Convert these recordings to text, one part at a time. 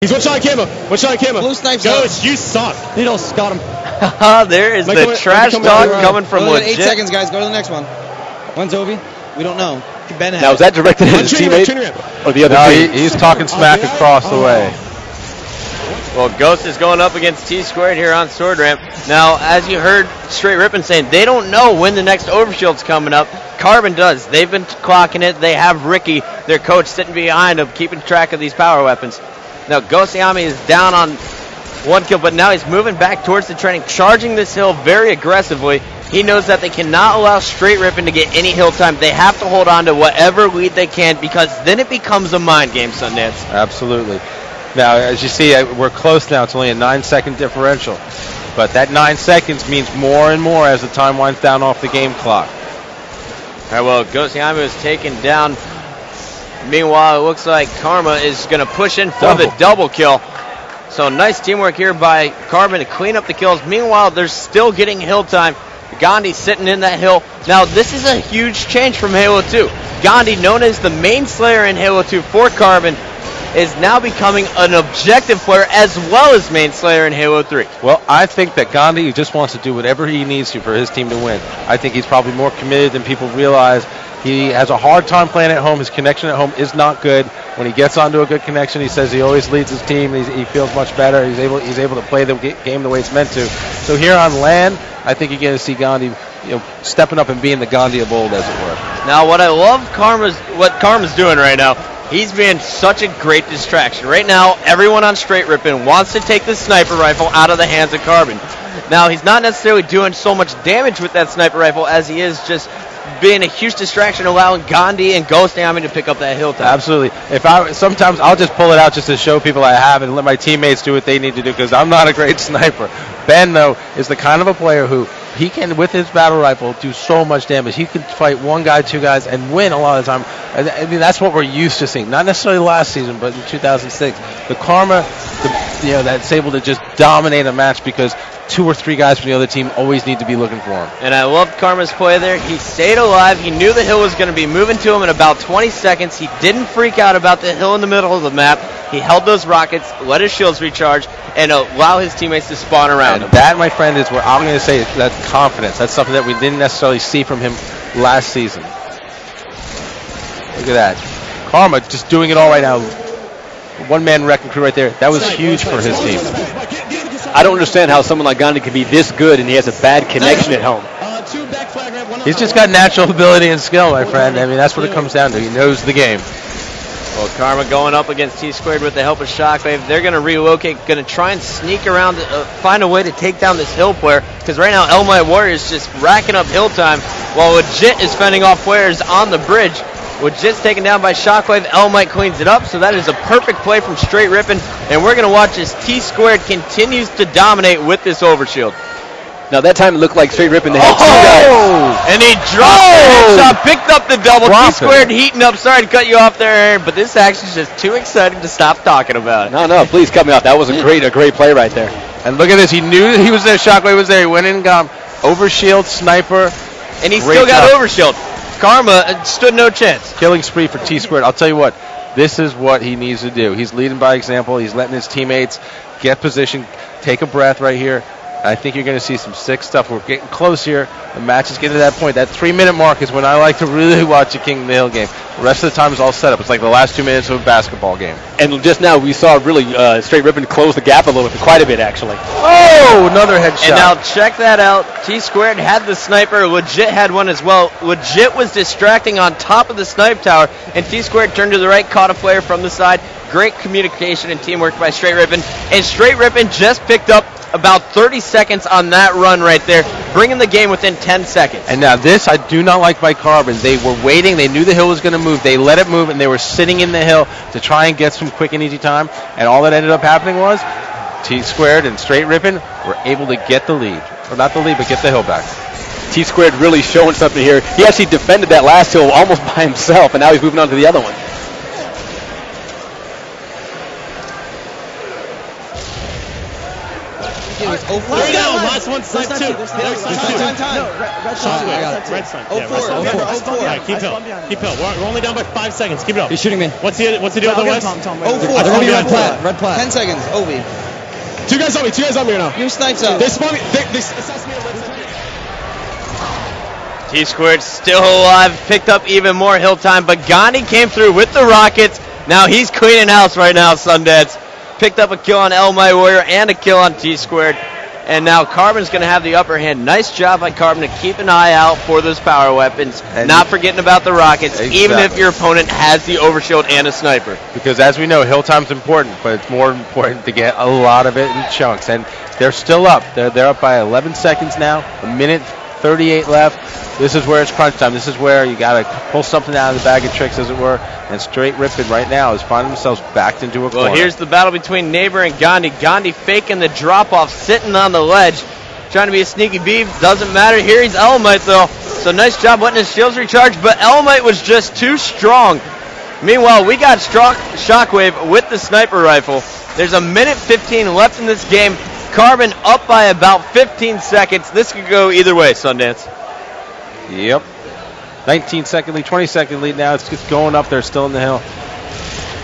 He's one shot on camera. One shot on camera. Blue snipes Ghost, you suck. Needles got him. There is the trash talk coming from Legit. 8 seconds, guys. Go to the next one. When's Ovi? We don't know. Ben has. Now, is that directed at his teammate or the other team? He's talking smack across the way. Well, Ghost is going up against T-Squared here on Sword Ramp. Now, as you heard Str8 Rippin saying, they don't know when the next overshield's coming up. Carbon does. They've been clocking it. They have Ricky, their coach, sitting behind them, keeping track of these power weapons. Now, Ghost Yami is down on 1 kill, but now he's moving back towards the training, charging this hill very aggressively. He knows that they cannot allow Str8 Rippin to get any hill time. They have to hold on to whatever lead they can, because then it becomes a mind game, Sundance. Absolutely. Now, as you see, we're close now. It's only a 9-second differential. But that 9 seconds means more and more as the time winds down off the game clock. All right, well, Ghost Yami is taken down. Meanwhile, it looks like Karma is going to push in for the double kill. So nice teamwork here by Carbon to clean up the kills. Meanwhile, they're still getting hill time. Gandhi sitting in that hill. Now, this is a huge change from Halo 2. Gandhi, known as the main slayer in Halo 2 for Carbon, is now becoming an objective player as well as main slayer in Halo 3. Well, I think that Gandhi just wants to do whatever he needs to for his team to win. I think he's probably more committed than people realize. He has a hard time playing at home. His connection at home is not good. When he gets onto a good connection, he says he always leads his team. He feels much better. He's able to play the game the way it's meant to. So here on LAN, I think you're going to see Gandhi, stepping up and being the Gandhi of old, as it were. Now, what I love what Karma's doing right now, he's being such a great distraction. Right now, everyone on Str8 Rippin wants to take the sniper rifle out of the hands of Carbon. Now, he's not necessarily doing so much damage with that sniper rifle as he is just being a huge distraction, allowing Gandhi and Ghost Yami to pick up that hill time. Absolutely. Sometimes I'll just pull it out just to show people I have and let my teammates do what they need to do, because I'm not a great sniper. Ben, though, is the kind of a player who he can, with his battle rifle, do so much damage. He can fight 1 guy, 2 guys, and win a lot of the time. I mean, that's what we're used to seeing. Not necessarily last season, but in 2006. The Karma, that's able to just dominate a match because 2 or 3 guys from the other team always need to be looking for him. And I loved Karma's play there. He stayed alive. He knew the hill was going to be moving to him in about 20 seconds. He didn't freak out about the hill in the middle of the map. He held those rockets, let his shields recharge, and allow his teammates to spawn around him. That, my friend, is what I'm going to say. That's confidence. That's something that we didn't necessarily see from him last season. Look at that. Karma just doing it all right now. 1-man wrecking crew right there. That was huge for his team. I don't understand how someone like Gandhi can be this good and he has a bad connection at home. He's just got natural ability and skill, my friend. I mean, that's what it comes down to. He knows the game. Well, Karma going up against T-Squared with the help of Shockwave. They're going to relocate, going to try and sneak around, find a way to take down this hill player, because right now Elmite Warrior is just racking up hill time, while Legit is fending off players on the bridge. Legit's taken down by Shockwave. Elmite cleans it up, so that is a perfect play from Str8 Rippin, and we're going to watch as T-Squared continues to dominate with this overshield. Now, that time it looked like Str8 Rippin, they had 2 guys. And he dropped the headshot, picked up the double. T-Squared heating up. Sorry to cut you off there, Aaron, but this action is just too exciting to stop talking about it. No, please cut me off. That was a great play right there. And look at this. He knew he was there. Shockwave was there. He went in and got him. Overshield, sniper. And he still got overshield. Karma stood no chance. Killing spree for T-Squared. I'll tell you what. This is what he needs to do. He's leading by example. He's letting his teammates get position, take a breath right here. I think you're going to see some sick stuff. We're getting close here. The match is getting to that point. That 3-minute mark is when I like to really watch a King of the Hill game. The rest of the time is all set up. It's like the last 2 minutes of a basketball game. And just now we saw really Str8 Rippin close the gap a little bit, quite a bit actually. Oh, another headshot. And now check that out. T-Squared had the sniper. Legit had one as well. Legit was distracting on top of the snipe tower, and T-Squared turned to the right, caught a player from the side. Great communication and teamwork by Str8 Rippin. And Str8 Rippin just picked up about 30 seconds on that run right there, bringing the game within 10 seconds. And now this I do not like by Carbon. They were waiting. They knew the hill was going to move. They let it move, and they were sitting in the hill to try and get some quick and easy time. And all that ended up happening was T-Squared and Str8 Rippin were able to get the lead. Or not the lead, but get the hill back. T-Squared really showing something here. He actually defended that last hill almost by himself, and now he's moving on to the other one. It was 0-4. Let's go. Last one, snipe two. Time. Red sign. 0-4. All right, keep hill. Keep hill. We're only down by 5 seconds. Keep it up. He's shooting me. What's the deal with the West? 0-4. They're gonna be red plat. 10 seconds. Ovi. Two guys on me now. Your snipes out. They spawn me. They assess me. T-Squared still alive, picked up even more hill time, but Gandhi came through with the rockets. Now he's cleaning house right now, Sundance. Picked up a kill on My Warrior and a kill on T-Squared. And now Carbon's going to have the upper hand. Nice job by Carbon to keep an eye out for those power weapons, not forgetting about the rockets, even if your opponent has the overshield and a sniper. Because as we know, hill time's important, but it's more important to get a lot of it in chunks. And they're still up. They're up by 11 seconds now, a minute 38 left. This is where it's crunch time. This is where you got to pull something out of the bag of tricks, as it were. And Str8 Rippin right now is finding themselves backed into a corner. Well, here's the battle between Neighbor and Gandhi. Gandhi faking the drop-off, sitting on the ledge, trying to be a sneaky beef. Doesn't matter. Here he's Elamite, though. So nice job letting his shields recharge, but Elamite was just too strong. Meanwhile, we got Shockwave with the sniper rifle. There's a minute 15 left in this game. Carbon up by about 15 seconds. This could go either way, Sundance. Yep. 19-second lead, 20-second lead now. It's just going up there, still in the hill.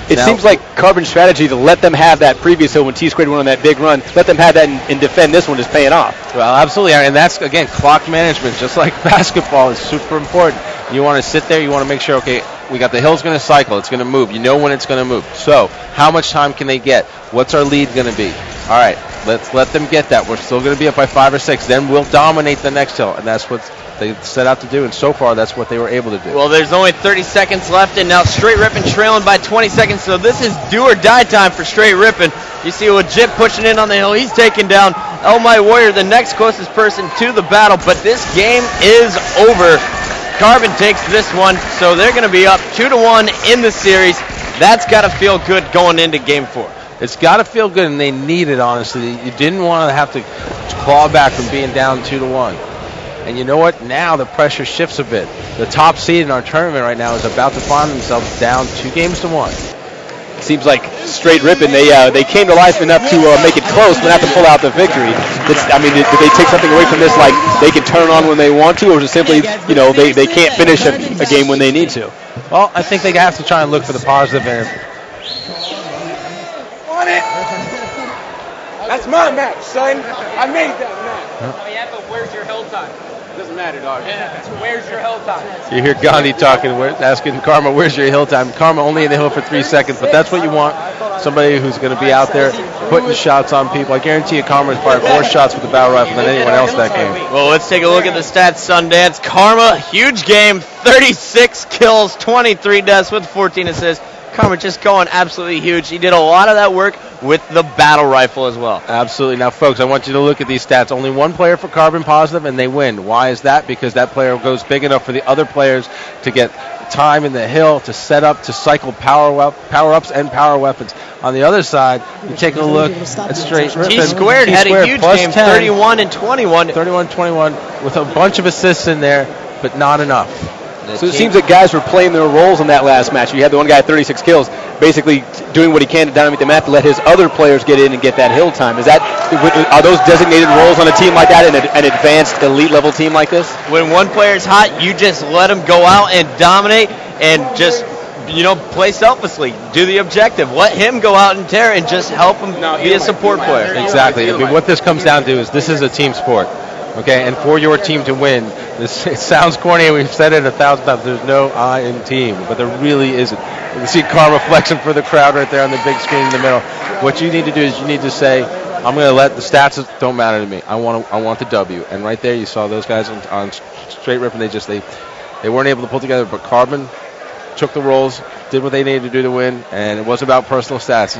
It seems like Carbon's strategy to let them have that previous hill when T-Squared went on that big run, let them have that and defend this one is paying off. Well, absolutely. And that's, again, clock management. Just like basketball is super important. You want to sit there. You want to make sure, okay, we got the hill's going to cycle. It's going to move. You know when it's going to move. So how much time can they get? What's our lead going to be? All right, let's let them get that. We're still going to be up by 5 or 6. Then we'll dominate the next hill. And that's what they set out to do. And so far, that's what they were able to do. Well, there's only 30 seconds left. And now Str8 Rippin trailing by 20 seconds. So this is do or die time for Str8 Rippin. You see Legit pushing in on the hill. He's taking down My Warrior, the next closest person to the battle. But this game is over. Carbon takes this one. So they're going to be up 2-1 in the series. That's got to feel good going into Game 4. It's got to feel good, and they need it, honestly. You didn't want to have to claw back from being down 2-1. And you know what? Now the pressure shifts a bit. The top seed in our tournament right now is about to find themselves down 2-1. Seems like Str8 Rippin, they came to life enough to make it close, but not to pull out the victory. Did they take something away from this, like they can turn on when they want to, or is it simply, they can't finish a game when they need to? Well, I think they have to try and look for the positive in it. That's my match, son. I made that match. Oh, yeah, but where's your hill time? Doesn't matter, dog. Yeah, where's your hill time? You hear Gandhi talking, asking Karma, where's your hill time? Karma only in the hill for 3 seconds, but that's what you want. Somebody who's going to be out there putting shots on people. I guarantee you Karma has fired more shots with the battle rifle than anyone else that game. Well, let's take a look at the stats, Sundance. Karma, huge game, 36 kills, 23 deaths with 14 assists. Karma just going absolutely huge. He did a lot of that work with the battle rifle as well. Absolutely. Now, folks, I want you to look at these stats. Only one player for Carbon positive, and they win. Why is that? Because that player goes big enough for the other players to get time in the hill, to set up, to cycle power-ups and power weapons. On the other side, you take a look at Str8 Rippin. T-Squared had a huge game, 31 and 21. 31-21 with a bunch of assists in there, but not enough. So it seems that guys were playing their roles in that last match. You had the one guy at 36 kills, basically doing what he can to dominate the map to let his other players get in and get that hill time. Are those designated roles on a team like that, in an advanced elite level team like this? When one player's hot, you just let him go out and dominate and just play selflessly. Do the objective. Let him go out and tear and just help him be a support player. Exactly. I mean, what this comes down to is this is a team sport. Okay, and for your team to win, it sounds corny, we've said it 1,000 times, there's no I in team, but there really isn't. You can see Karma flexing for the crowd right there on the big screen in the middle. What you need to do is you need to say, I'm going to let the stats don't matter to me. I want the W. And right there you saw those guys on Str8 Rippin, they weren't able to pull together, but Carbon took the roles, did what they needed to do to win, and it was about personal stats.